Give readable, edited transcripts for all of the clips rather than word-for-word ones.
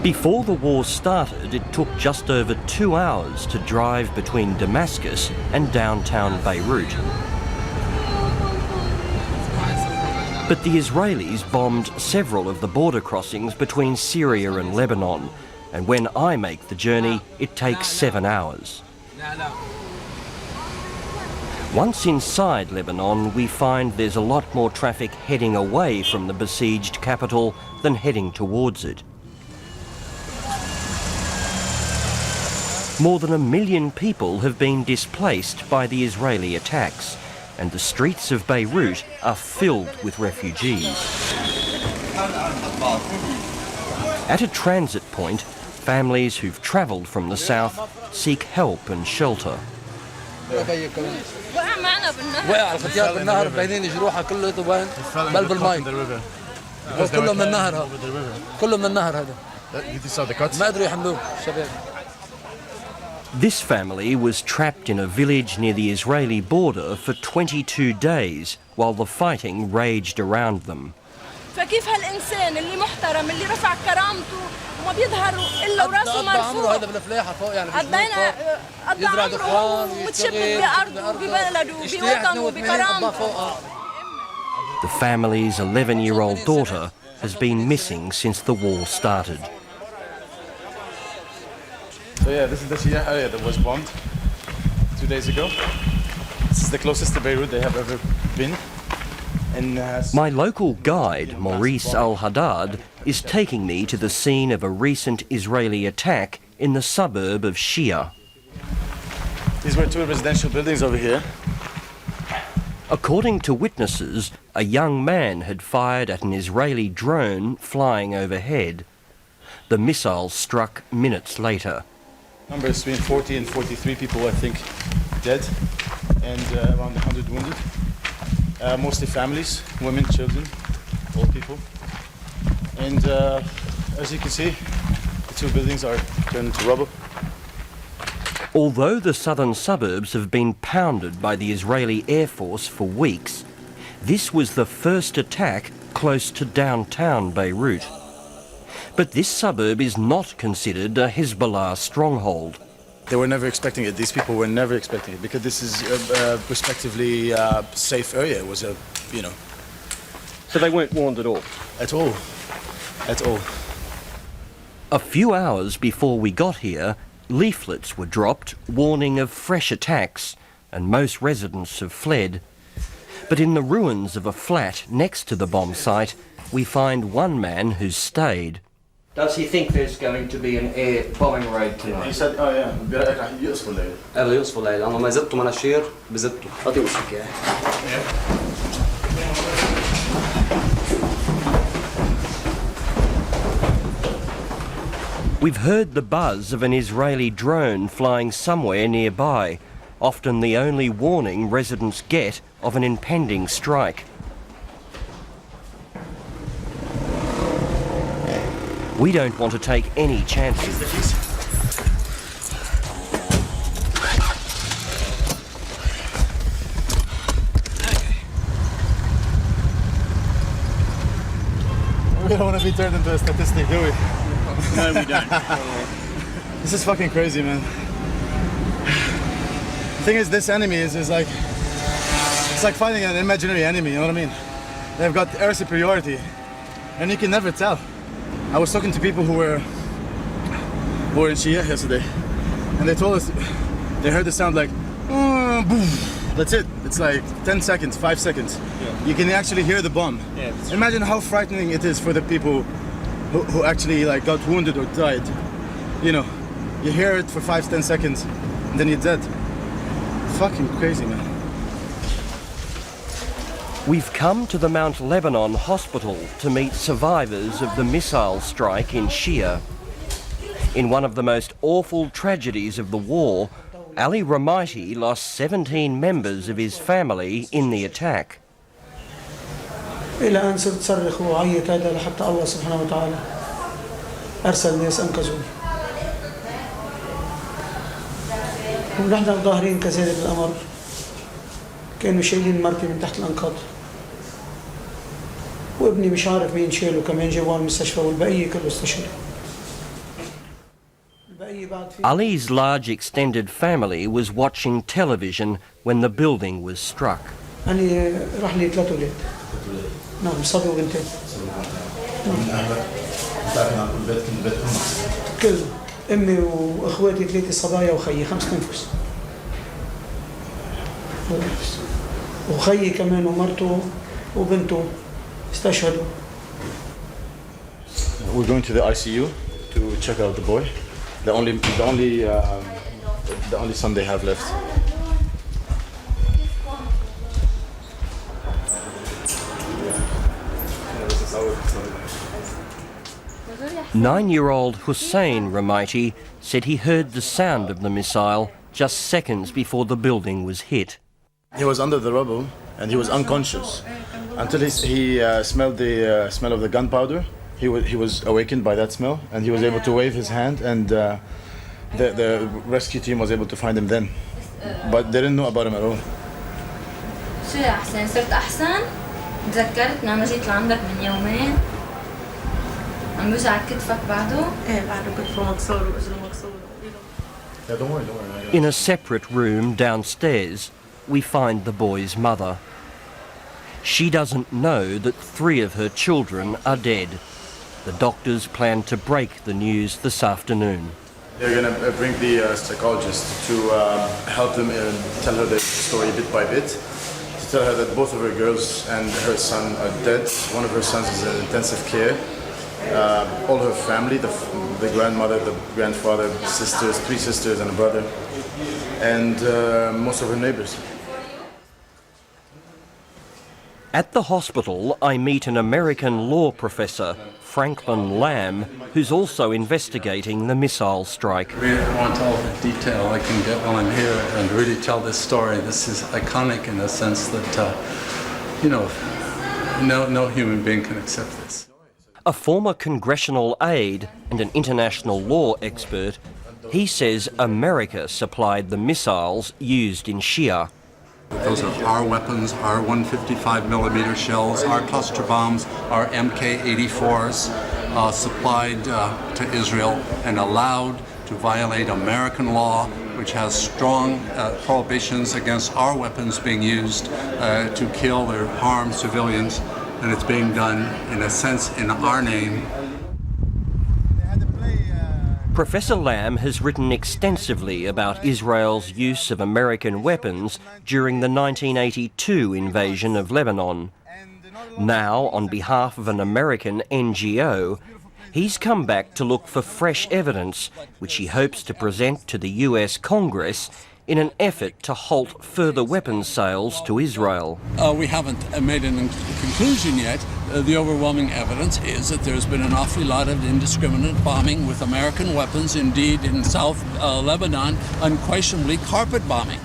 Before the war started, it took just over 2 hours to drive between Damascus and downtown Beirut. But the Israelis bombed several of the border crossings between Syria and Lebanon, and when I make the journey, it takes 7 hours. Once inside Lebanon, we find there's a lot more traffic heading away from the besieged capital than heading towards it. More than 1 million people have been displaced by the Israeli attacks, and the streets of Beirut are filled with refugees. At a transit point, families who've travelled from the south seek help and shelter. This family was trapped in a village near the Israeli border for 22 days while the fighting raged around them. فكيف هالإنسان اللي محترم اللي رفع كرامته وما بيظهر إلا وراسه مرفوع قضينا قضى عمره متشبك بأرضه ببلده بوطنه بكرامته. The family's 11-year-old daughter has been missing since the war started. So yeah, this is the Shia area that was bombed 2 days ago. This is the closest to Beirut they have ever been. My local guide, Maurice Al-Haddad, is taking me to the scene of a recent Israeli attack in the suburb of Shia. These were 2 residential buildings over here. According to witnesses, a young man had fired at an Israeli drone flying overhead. The missile struck minutes later. Numbers between 40 and 43 people, I think, dead, and around 100 wounded. Mostly families, women, children, old people. And as you can see, the 2 buildings are turned into rubble. Although the southern suburbs have been pounded by the Israeli Air Force for weeks, this was the first attack close to downtown Beirut. But this suburb is not considered a Hezbollah stronghold. They were never expecting it. These people were never expecting it because this is a respectively safe area. It was a, you know. So they weren't warned at all? At all. At all. A few hours before we got here, leaflets were dropped warning of fresh attacks, and most residents have fled. But in the ruins of a flat next to the bomb site, we find one man who's stayed. Does he think there's going to be an air bombing raid tonight? He said, oh yeah, برأيك رح يقصفوا الليل. قال يقصفوا الليل، أما ما زبطوا مناشير بزبطوا. أعطيه وشك إياه. We've heard the buzz of an Israeli drone flying somewhere nearby, often the only warning residents get of an impending strike. We don't want to take any chances. We don't want to be turned into a statistic, do we? No, we don't. This is fucking crazy, man. The thing is, this enemy is like, it's like fighting an imaginary enemy, you know what I mean? They've got air superiority, and you can never tell. I was talking to people who were in Shia yesterday, and they told us they heard the sound like, boom. That's it. It's like 10 seconds, 5 seconds. Yeah. You can actually hear the bomb. Yeah, imagine how frightening it is for the people who actually like got wounded or died. You know, you hear it for 5-10 seconds, and then you're dead. Fucking crazy, man. We've come to the Mount Lebanon Hospital to meet survivors of the missile strike in Shia. In one of the most awful tragedies of the war, Ali Ramaiti lost 17 members of his family in the attack. إلى أن صرت صرخ وعيط هذا لحتى الله سبحانه وتعالى أرسل ناس أنقذوني. ونحن ظاهرين كذلك الأمر كانوا شايلين مرتي من تحت الأنقاض. وابني مش عارف مين شاله كمان جابوه على المستشفى والبقية كله استشهدوا. Ali's large extended family was watching television when the building was struck. أنا راح لي 3 أولاد. نعم صبي وبنتين. كل أمي وأخواتي 3 صبايا وخيي 5 أنفس. وخيي كمان ومرته وبنته استشهدوا. We're going to the ICU to check out the boy. The only son they have left. 9-year-old Hussein Ramaiti said he heard the sound of the missile just seconds before the building was hit. He was under the rubble and he was unconscious until he smelled the smell of the gunpowder. He was awakened by that smell and he was able to wave his hand, and the rescue team was able to find him then. But they didn't know about him at all. شو يا حسين صرت أحسن؟ تذكرت لما جيت لعندك من يومين؟ عم بوجعك كتفك بعده؟ إيه بعده كتفه مكسور وإجره مكسور. Yeah, don't worry. In a separate room downstairs, we find the boy's mother. She doesn't know that 3 of her children are dead. The doctors plan to break the news this afternoon. They're going to bring the psychologist to help them tell her the story bit by bit. To tell her that both of her girls and her son are dead. One of her sons is in intensive care. All her family, the grandmother, the grandfather, sisters, 3 sisters and a brother, and most of her neighbors. At the hospital, I meet an American law professor, Prof Lamb, who's also investigating the missile strike. I really want all the detail I can get while I'm here and really tell this story. This is iconic in the sense that, no human being can accept this. A former congressional aide and an international law expert, he says America supplied the missiles used in Shia. Those are our weapons, our 155mm shells, our cluster bombs, our MK-84s supplied to Israel and allowed to violate American law, which has strong prohibitions against our weapons being used to kill or harm civilians, and it's being done, in a sense, in our name. Professor Lamb has written extensively about Israel's use of American weapons during the 1982 invasion of Lebanon. Now, on behalf of an American NGO, he's come back to look for fresh evidence, which he hopes to present to the US Congress in an effort to halt further weapons sales to Israel. We haven't made a conclusion yet. The overwhelming evidence is that there's been an awfully lot of indiscriminate bombing with American weapons, indeed in South Lebanon, unquestionably carpet bombing.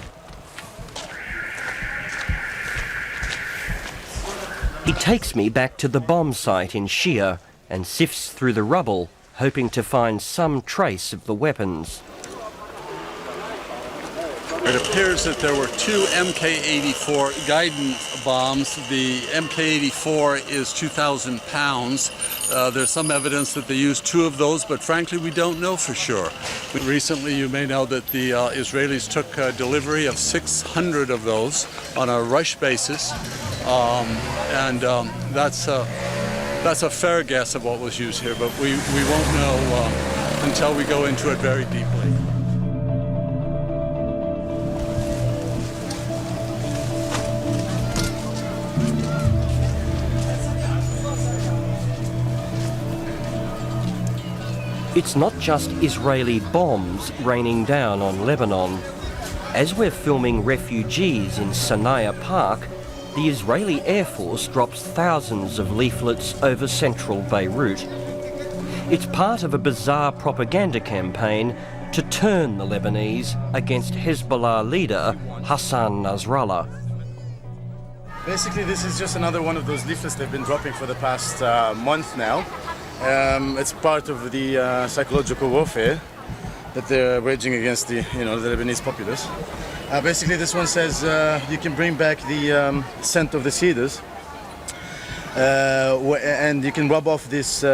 He takes me back to the bomb site in Shia and sifts through the rubble, hoping to find some trace of the weapons. It appears that there were 2 MK-84 guidance bombs. The MK-84 is 2,000 pounds. There's some evidence that they used 2 of those, but frankly, we don't know for sure. Recently, you may know that the Israelis took delivery of 600 of those on a rush basis, that's a fair guess of what was used here, but we won't know until we go into it very deeply. It's not just Israeli bombs raining down on Lebanon. As we're filming refugees in Sanaya Park, the Israeli Air Force drops thousands of leaflets over central Beirut. It's part of a bizarre propaganda campaign to turn the Lebanese against Hezbollah leader Hassan Nasrallah. Basically, this is just another one of those leaflets they've been dropping for the past month now. It's part of the psychological warfare that they're waging against the Lebanese populace. Basically, this one says you can bring back the scent of the cedars, and you can rub off this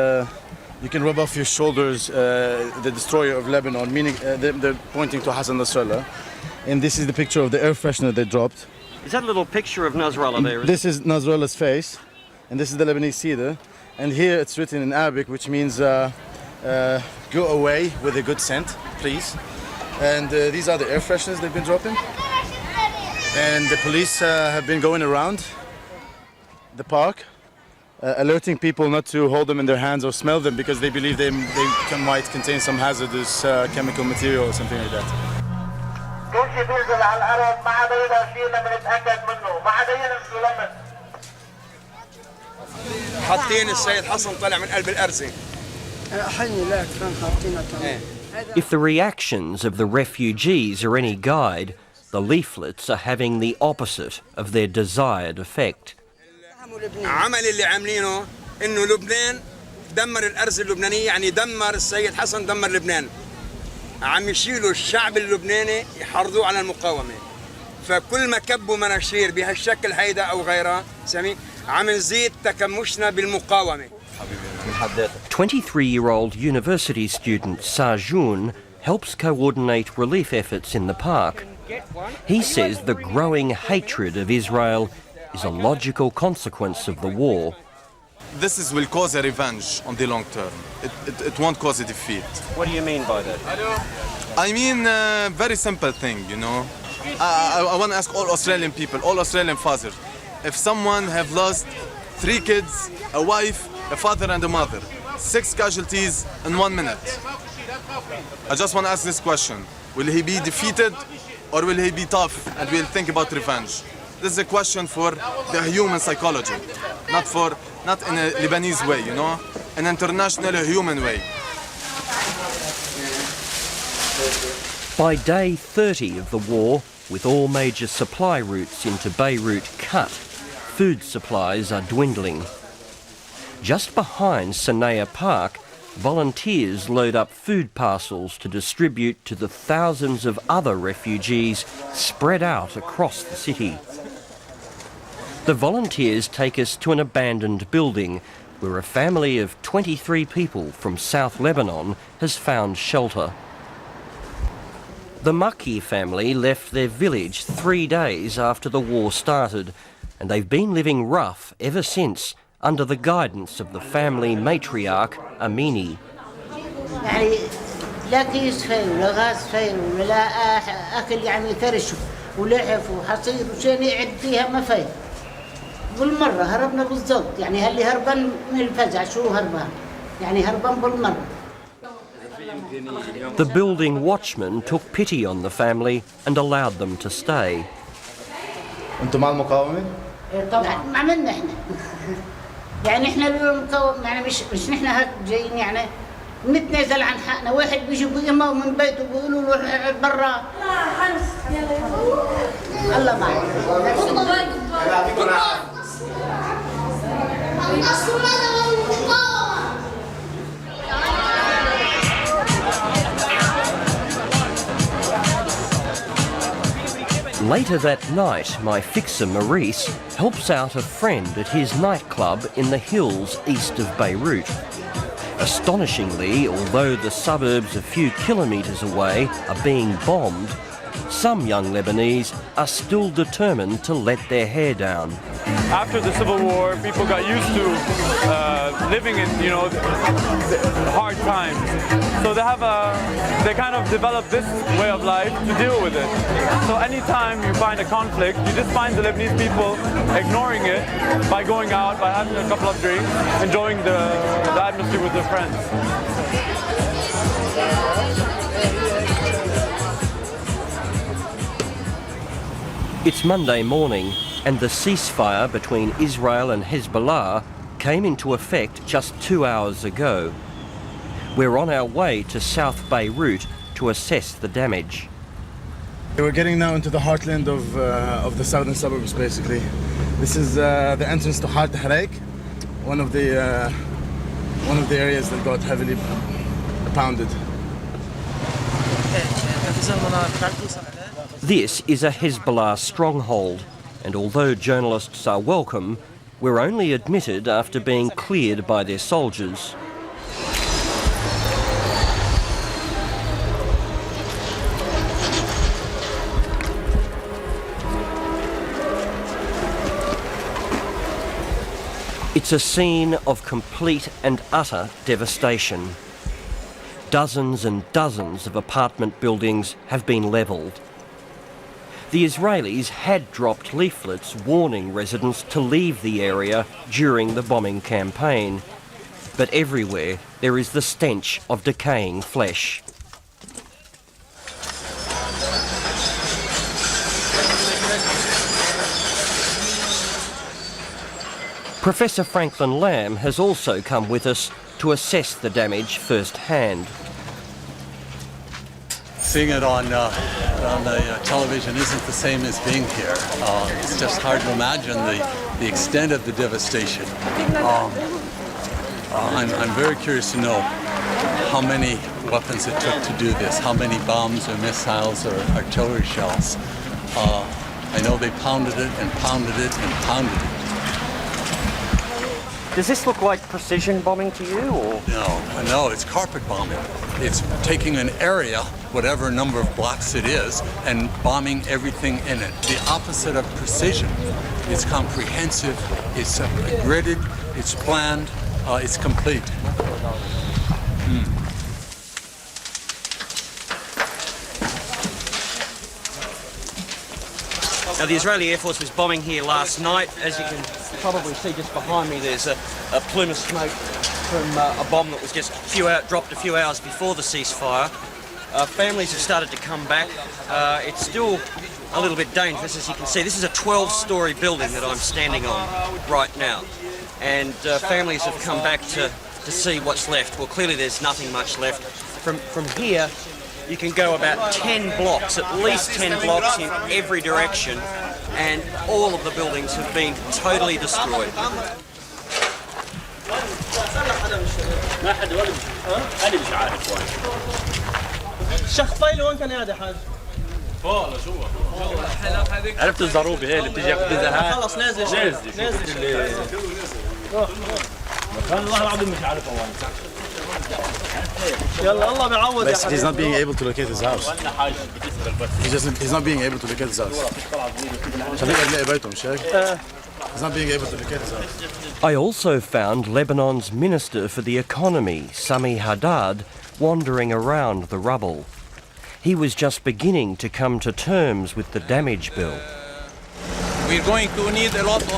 You can rub off your shoulders the destroyer of Lebanon, meaning they're pointing to Hassan Nasrallah. And this is the picture of the air freshener they dropped. Is that a little picture of Nasrallah there? This is Nasrallah's face, and this is the Lebanese cedar. And here it's written in Arabic, which means go away with a good scent, please. And these are the air fresheners they've been dropping. And the police have been going around the park, alerting people not to hold them in their hands or smell them because they believe they might contain some hazardous chemical material or something like that. كل شيء بينزل على الارض ما عدا هذا الشيء اللي بنتاكد منه ما عدا ينزل لمس. حاطين السيد حسن طلع من قلب الارزه. If the reactions of the refugees are any guide, the leaflets are having the opposite of their desired effect. عمل اللي عاملينه انه لبنان دمر الارز اللبنانيه يعني دمر السيد حسن دمر لبنان. عم يشيلوا الشعب اللبناني يحرضوه على المقاومه. فكل ما كبوا مناشير بهالشكل هيدا او غيرها سامي عم نزيد تكمشنا بالمقاومه. 23-year-old university student Sarjoun helps coordinate relief efforts in the park. He says the growing hatred of Israel is a logical consequence of the war. This will cause a revenge on the long term. It won't cause a defeat. What do you mean by that? I mean a very simple thing, you know. I want to ask all Australian people, all Australian fathers, if someone have lost 3 kids, a wife, a father and a mother, 6 casualties in 1 minute. I just want to ask this question. Will he be defeated or will he be tough and will think about revenge? This is a question for the human psychology, not in a Lebanese way, you know, an international human way. By day 30 of the war, with all major supply routes into Beirut cut, food supplies are dwindling. Just behind Sanaya Park, volunteers load up food parcels to distribute to the thousands of other refugees spread out across the city. The volunteers take us to an abandoned building where a family of 23 people from South Lebanon has found shelter. The Maki family left their village 3 days after the war started, and they've been living rough ever since under the guidance of the family matriarch Amini. يعني لا كيس فاير ولا غاز فاير ولا أكل يعني كرش ولحف وحصير وشين يعد فيها ما فاير. بالمرة هربنا بالضبط يعني هاللي هربان من الفزع شو هربان يعني هربان بالمرة. The building watchman took pity on the family and allowed them to stay. أنتم مع المقاومة؟ طبعا ما عملنا إحنا. يعني إحنا المقاومة يعني مش نحن هيك جايين يعني نتنازل عن حقنا واحد بيجي بيقمه من بيته بيقولوا له برا. الله معك. Later that night, my fixer Maurice helps out a friend at his nightclub in the hills east of Beirut. Astonishingly, although the suburbs a few kilometres away are being bombed, some young Lebanese are still determined to let their hair down. After the Civil War, people got used to living in, hard times. So they kind of developed this way of life to deal with it. So anytime you find a conflict, you just find the Lebanese people ignoring it by going out, by having a couple of drinks, enjoying the atmosphere with their friends. It's Monday morning, and the ceasefire between Israel and Hezbollah came into effect just 2 hours ago. We're on our way to South Beirut to assess the damage. We're getting now into the heartland of the southern suburbs, basically. This is the entrance to Har Tahrik, one of the areas that got heavily pounded. This is a Hezbollah stronghold, and although journalists are welcome, we're only admitted after being cleared by their soldiers. It's a scene of complete and utter devastation. Dozens and dozens of apartment buildings have been levelled. The Israelis had dropped leaflets warning residents to leave the area during the bombing campaign, but everywhere there is the stench of decaying flesh. Professor Prof Lamb has also come with us to assess the damage firsthand. Seeing it on the television isn't the same as being here. It's just hard to imagine the extent of the devastation. I'm very curious to know how many weapons it took to do this, how many bombs or missiles or artillery shells. I know they pounded it and pounded it and pounded it. Does this look like precision bombing to you, or? No, it's carpet bombing. It's taking an area, whatever number of blocks it is, and bombing everything in it. The opposite of precision. It's comprehensive, it's gridded, it's planned, it's complete. Now, the Israeli Air Force was bombing here last night. As you can probably see just behind me, there's a plume of smoke from a bomb that was just dropped a few hours before the ceasefire. Families have started to come back. It's still a little bit dangerous, as you can see. This is a 12-storey building that I'm standing on right now. And families have come back to see what's left. Well, clearly there's nothing much left. From here, you can go about 10 blocks, at least 10 blocks in every direction, and all of the buildings have been totally destroyed. عرفت الزروبه هي اللي بتيجي ياخذها خلص نازل والله العظيم مش عارف وين يلا الله بيعوض. Basically, he's not being able to locate his house. He's not being able to locate his house. He's not being able to locate his house. I also found Lebanon's Minister for the Economy, Sami Haddad, wandering around the rubble. He was just beginning to come to terms with the damage bill. We're going to need a lot of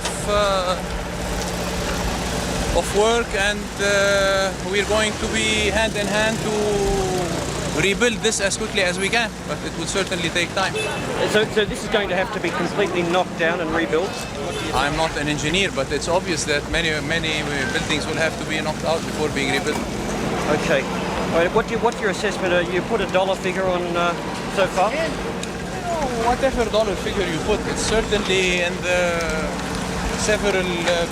work, and we're going to be hand in hand to rebuild this as quickly as we can, but it will certainly take time. So this is going to have to be completely knocked down and rebuilt? I'm not an engineer, but it's obvious that many buildings will have to be knocked out before being rebuilt. Okay. What's your assessment? You put a dollar figure on so far? Whatever dollar figure you put, it's certainly in the several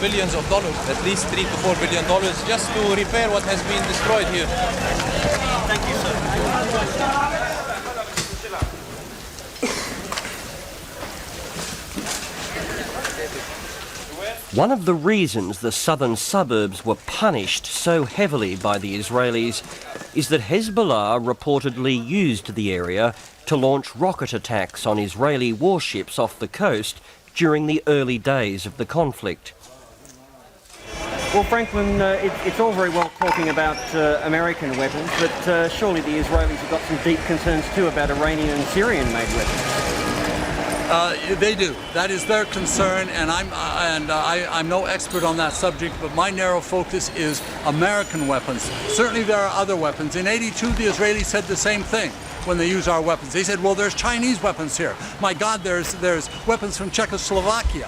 billions of dollars, at least $3 to $4 billion, just to repair what has been destroyed here. Thank you, sir. One of the reasons the southern suburbs were punished so heavily by the Israelis is that Hezbollah reportedly used the area to launch rocket attacks on Israeli warships off the coast during the early days of the conflict. Well, Franklin, it's all very well talking about American weapons, but surely the Israelis have got some deep concerns too about Iranian and Syrian-made weapons. They do. That is their concern, and I'm no expert on that subject, but my narrow focus is American weapons. Certainly there are other weapons. In '82, the Israelis said the same thing when they use our weapons. They said, well, there's Chinese weapons here. My God, there's weapons from Czechoslovakia.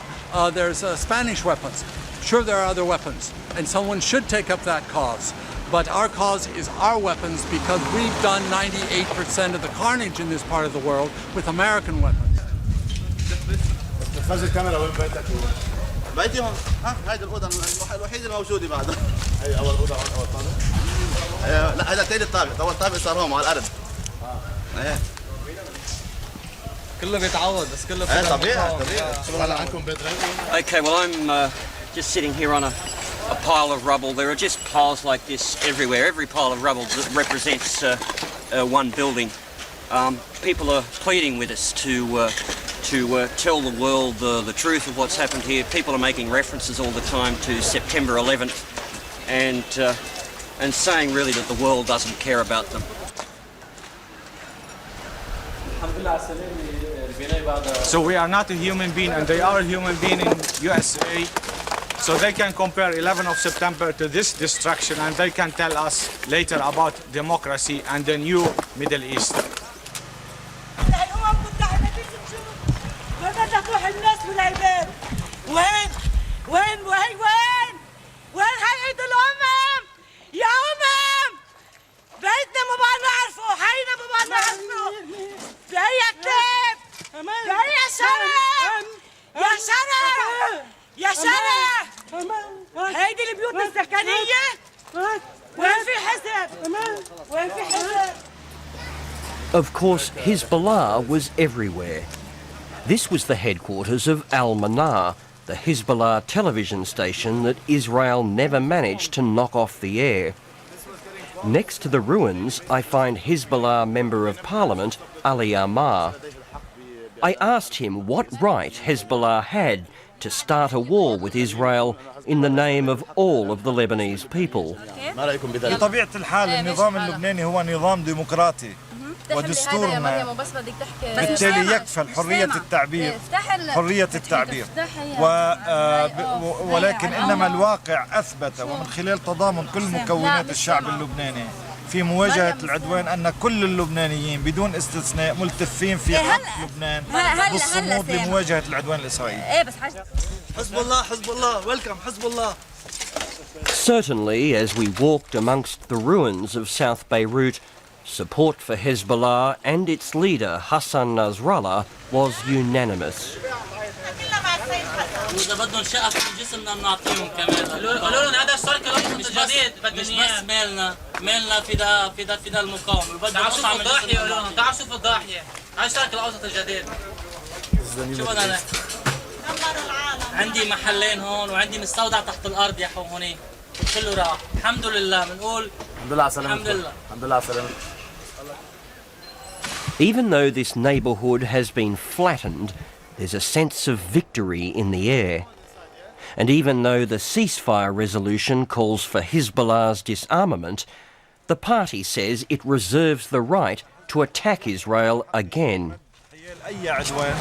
There's Spanish weapons. Sure, there are other weapons, and someone should take up that cause. But our cause is our weapons, because we've done 98% of the carnage in this part of the world with American weapons. تفاز الكاميرا وين بيتك؟ بيتي هون ها هيدي الأوضة الوحيدة الموجودة بعد. هي أول أوضة أول طابق؟ لا هذا ثالث طابق، أول طابق صار هون على الأرض. إيه. كله بيتعوض بس كله طبيعي. Okay, well I'm just sitting here on a pile of rubble. There are just piles like this everywhere. Every pile of rubble represents one building. People are pleading with us to to tell the world the truth of what's happened here. People are making references all the time to September 11th and saying really that the world doesn't care about them. So we are not a human being and they are a human being in USA. So they can compare 11th of September to this destruction and they can tell us later about democracy and the new Middle East. وين هيئة الأمم؟ يا أمم بيتنا ما بقى نعرفه، حينا ما بقى نعرفه. بأي كتاب؟ بأي شرع؟ يا شرع يا شرع هيدي البيوت السكنية؟ وين في حزب؟ وين في حزب؟ Of course, Hezbollah was everywhere. This was the headquarters of Al-Manar, the Hezbollah television station that Israel never managed to knock off the air. Next to the ruins, I find Hezbollah Member of Parliament Ali Amar. I asked him what right Hezbollah had to start a war with Israel in the name of all of the Lebanese people. بطبيعة الحال النظام اللبناني هو نظام ديمقراطي ودستورنا بالتالي يكفل حرية التعبير ولكن إنما الواقع أثبت ومن خلال تضامن كل مكونات الشعب اللبناني في مواجهة العدوان أن كل اللبنانيين بدون استثناء ملتفين في حق لبنان بالصمود لمواجهة العدوان الإسرائيلي. حزب الله حزب الله ويلكم حزب الله. Certainly, as we walked amongst the ruins of South Beirut, support for Hezbollah and its leader Hassan Nasrallah was unanimous. إذا بدهم شقة في الجسم بدنا نعطيهم كمان. قالوا لهم هذا الشركة مش جديد مش بس مالنا فداء المقاومة. تعالوا شوفوا الضاحية قالوا لهم تعالوا شوفوا الضاحية. هاي الشرق الأوسط الجديد. شوفوا أنا عندي محلين هون وعندي مستودع تحت الأرض يا أخو هونيك. كله راح. الحمد لله بنقول الحمد لله على سلامتك. الحمد لله على سلامتك. Even though this neighbourhood has been flattened, there's a sense of victory in the air. And even though the ceasefire resolution calls for Hezbollah's disarmament, the party says it reserves the right to attack Israel again. أي عدوان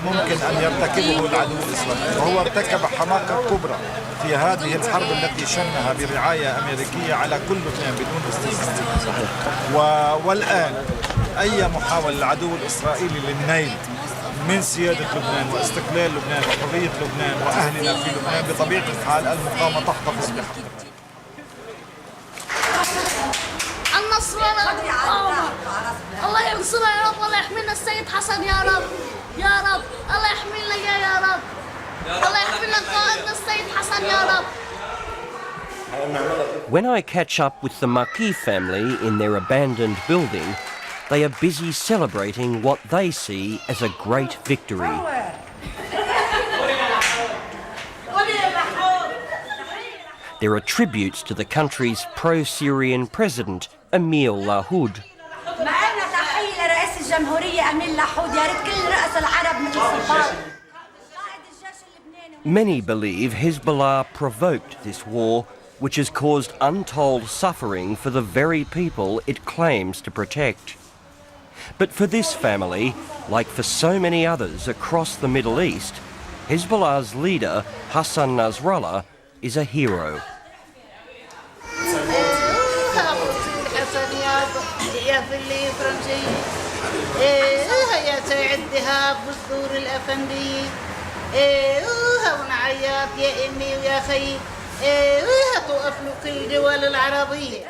ممكن أن يرتكبه العدو الإسرائيلي وهو ارتكب حماقة كبرى في هذه الحرب التي شنها برعاية أمريكية على كل لبنان بدون استثناء. والآن أي محاولة للعدو الإسرائيلي للنيل من سيادة لبنان واستقلال لبنان وحرية لبنان وأهلنا في لبنان بطبيعة الحال المقاومة تحتفظ بحقها. النصر والمقاومة. الله ينصرنا يا رب، الله يحمينا السيد حسن يا رب يا رب، الله يحمينا يا رب، الله يحمينا قائدنا السيد حسن يا رب. When I catch up with the Maki family in their abandoned building, they are busy celebrating what they see as a great victory. There are tributes to the country's pro-Syrian president, Emil Lahoud. Many believe Hezbollah provoked this war, which has caused untold suffering for the very people it claims to protect. But for this family, like for so many others across the Middle East, Hezbollah's leader, Hassan Nasrallah, is a hero. ونعيط يا امي ويا خيي توقف له كل الدول العربيه.